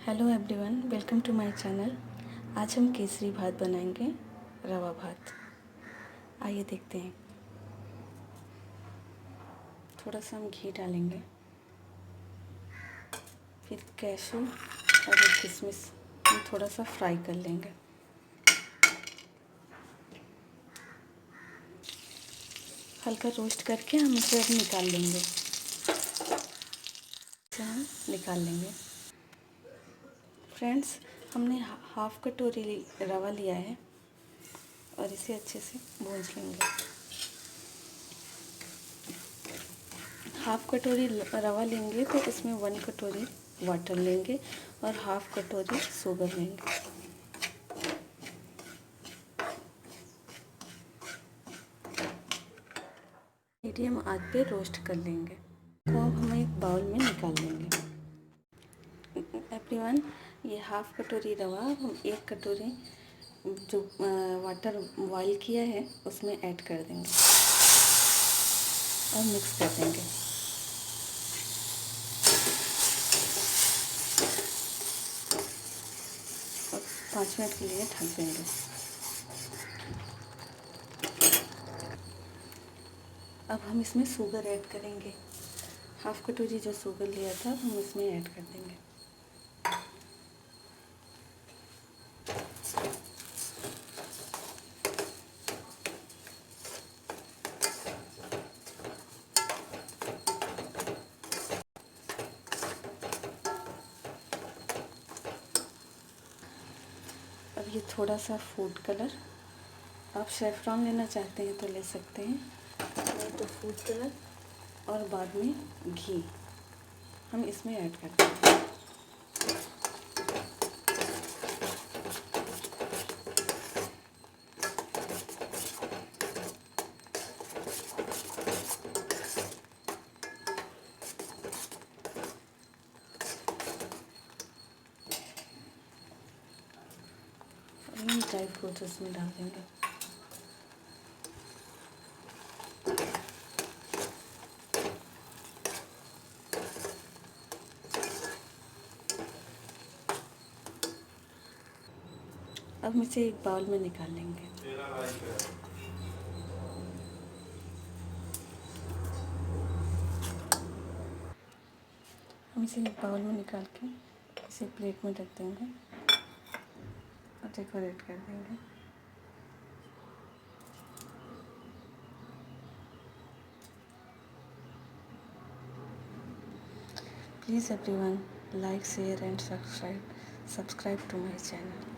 Hello everyone, welcome to my channel. आज हम केसरी भात बनाएंगे, रवा भात। आइए देखते हैं। थोड़ा सा हम घी डालेंगे, फिर कैशू और किशमिश हम थोड़ा सा फ्राई कर लेंगे। हल्का रोस्ट करके हम इसे अब निकाल लेंगे। इसे हम निकाल लेंगे। फ्रेंड्स, हमने हाफ कटोरी रवा लिया है और इसे अच्छे से भून लेंगे। हाफ कटोरी रवा लेंगे तो इसमें 1 कटोरी वाटर लेंगे और हाफ कटोरी शुगर लेंगे। मीडियम आंच पे रोस्ट कर लेंगे। तो अब हम एक बाउल में निकाल लेंगे। एवरीवन, ये हाफ कटोरी रवा हम 1 कटोरी जो वाटर बॉयल किया है उसमें ऐड कर देंगे और मिक्स कर देंगे। और 5 मिनट के लिए ढक देंगे। अब हम इसमें शुगर ऐड करेंगे। हाफ कटोरी जो शुगर लिया था हम इसमें ऐड कर देंगे। अब ये थोड़ा सा फूड कलर, आप सेफ्रॉन लेना चाहते हैं तो ले सकते हैं, नहीं तो फूड कलर और बाद में घी हम इसमें ऐड कर देंगे। ड्राई फ्रूट्स इसमें डाल देंगे। अब हम इसे एक बाउल में निकाल लेंगे। हम इसे एक बाउल में निकाल के इसे प्लेट में रख देंगे और डेकोरेट कर देंगे। Please everyone, like, share and subscribe to my channel.